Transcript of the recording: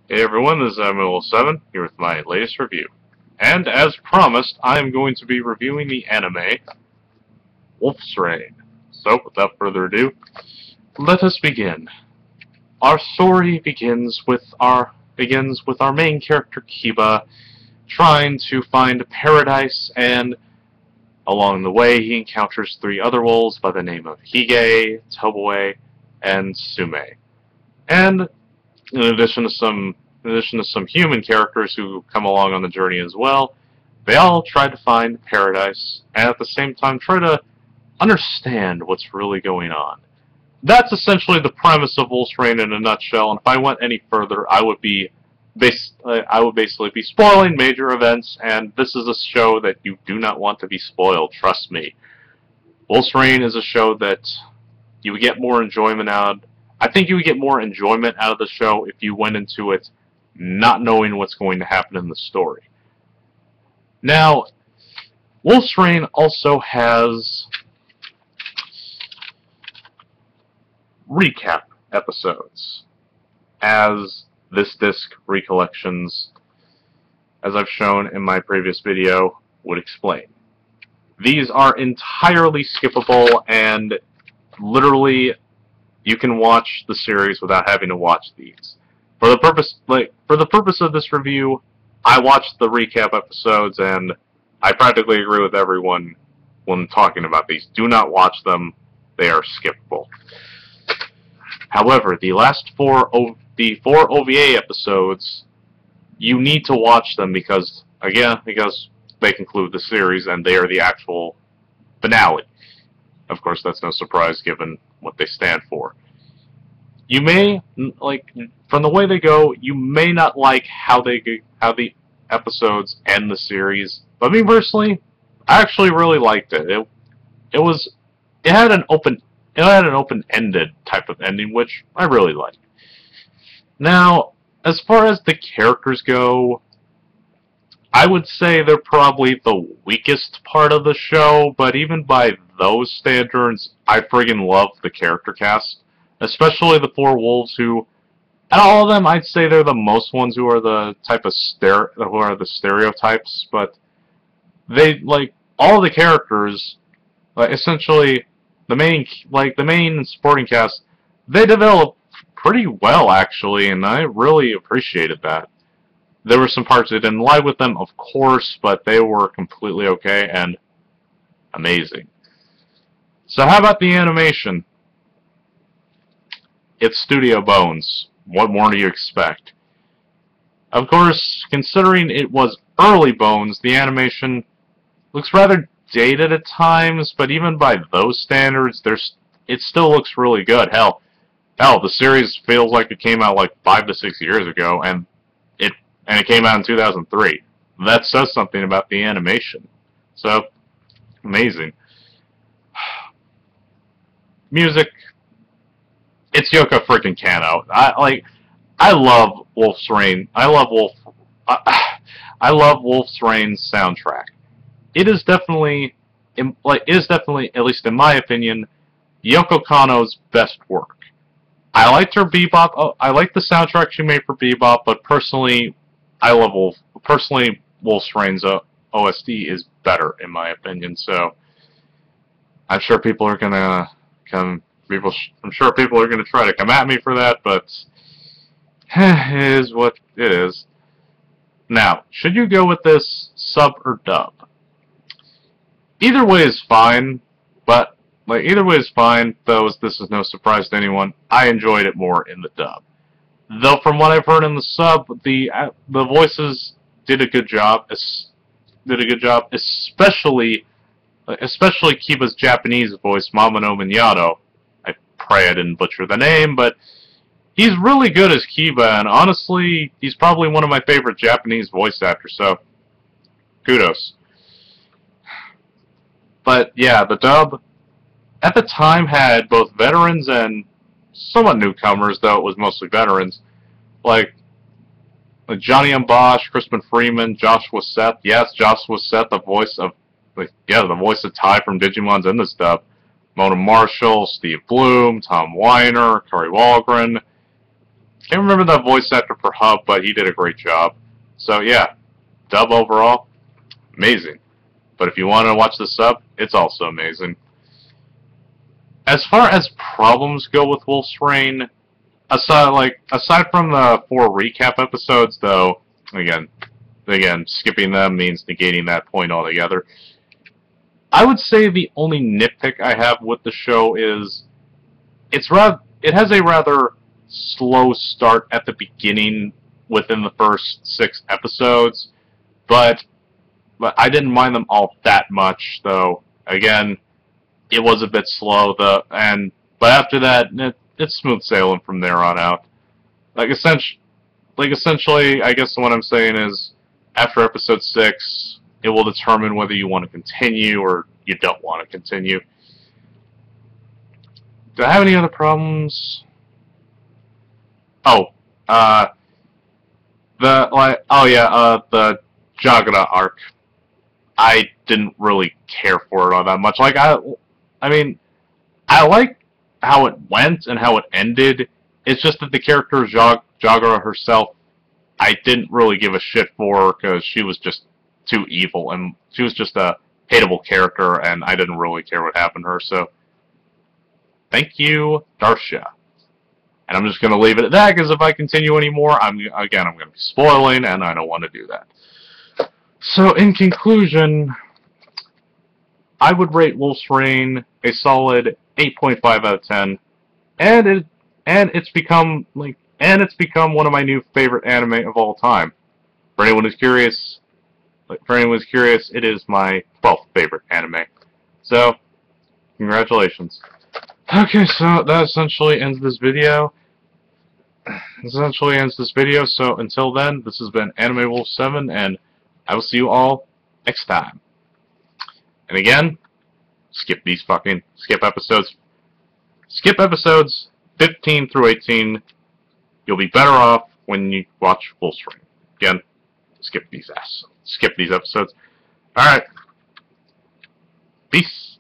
Hey everyone, this is ML7 here with my latest review. And as promised, I am going to be reviewing the anime Wolf's Rain. So, without further ado, let us begin. Our story begins with our main character Kiba trying to find paradise, and along the way he encounters three other wolves by the name of Hige, Toboe, and Sume. And in addition to some human characters who come along on the journey as well, they all try to find paradise and at the same time try to understand what's really going on. That's essentially the premise of Wolf's Rain in a nutshell, and if I went any further, I would basically be spoiling major events, and this is a show that you do not want to be spoiled, trust me. Wolf's Rain is a show that you would get more enjoyment out of. I think you would get more enjoyment out of the show if you went into it not knowing what's going to happen in the story. Now, Wolf's Rain also has recap episodes, as this disc recollections, as I've shown in my previous video, would explain. These are entirely skippable, and literally you can watch the series without having to watch these. For the purpose of this review, I watched the recap episodes, and I practically agree with everyone when talking about these. Do not watch them; they are skippable. However, the four OVA episodes, you need to watch them because they conclude the series and they are the actual finale. Of course, that's no surprise given what they stand for. You may, from the way they go, you may not like how the episodes end the series, but me personally, I actually really liked it. It had an open-ended type of ending, which I really liked. Now, as far as the characters go, I would say they're probably the weakest part of the show, but even by those standards, I friggin' love the character cast. Especially the four wolves who, and all of them, I'd say they're the most ones who are the type of stereotypes, but they, all the characters, essentially, the main supporting cast, they develop pretty well, actually, and I really appreciated that. There were some parts that didn't lie with them, of course, but they were completely okay and amazing. So how about the animation? It's Studio Bones. What more do you expect? Of course, considering it was early Bones, the animation looks rather dated at times, but even by those standards, it still looks really good. Hell, the series feels like it came out like 5 to 6 years ago, and it came out in 2003. That says something about the animation. So, amazing. Music. It's Yoko freaking Kanno. I love Wolf's Rain. I love Wolf's Rain's soundtrack. It is definitely, at least in my opinion, Yoko Kanno's best work. I liked her Bebop. I like the soundtrack she made for Bebop, but personally, Wolf's Rain's OST is better in my opinion. So I'm sure people are gonna I'm sure people are gonna try to come at me for that, but it is what it is. Now, should you go with this sub or dub? Either way is fine, but either way is fine. Though this is no surprise to anyone, I enjoyed it more in the dub. Though from what I've heard in the sub, the voices did a good job. Especially Kiba's Japanese voice, Mamano Minato. I pray I didn't butcher the name, but he's really good as Kiba, and honestly, he's probably one of my favorite Japanese voice actors, so kudos. But yeah, the dub at the time had both veterans and somewhat newcomers, though it was mostly veterans, like Johnny Bosch, Crispin Freeman, Joshua Seth. Yes, Joshua Seth, the voice of Ty from Digimon's in this dub. Mona Marshall, Steve Bloom, Tom Weiner, Corey Walgren. Can't remember the voice actor for Hub, but he did a great job. So yeah, dub overall, amazing. But if you want to watch the sub, it's also amazing. As far as problems go with Wolf's Rain, aside from the 4 recap episodes, though, again, skipping them means negating that point altogether. I would say the only nitpick I have with the show is it has a rather slow start at the beginning within the first 6 episodes, but I didn't mind them all that much, though. Again, it was a bit slow, but after that, it's smooth sailing from there on out. Essentially, I guess what I'm saying is, after episode 6, it will determine whether you want to continue or you don't want to continue. Do I have any other problems? Oh, the Jagara arc. I didn't really care for it all that much. I mean, I like how it went and how it ended. It's just that the character Jagara herself, I didn't really give a shit for because she was just too evil and she was just a hateable character, and I didn't really care what happened to her. So, thank you, Darsha. And I'm just going to leave it at that, because if I continue anymore, I'm going to be spoiling, and I don't want to do that. So, in conclusion, I would rate Wolf's Rain a solid 8.5 out of 10, and it's become one of my new favorite anime of all time. For anyone who's curious, it is my 12th favorite anime. So, congratulations. Okay, so that essentially ends this video. So until then, this has been Anime Wolf 7, and I will see you all next time. And again, skip episodes. Skip episodes 15 through 18. You'll be better off when you watch Wolf's Rain. Again, skip these episodes. Alright. Peace.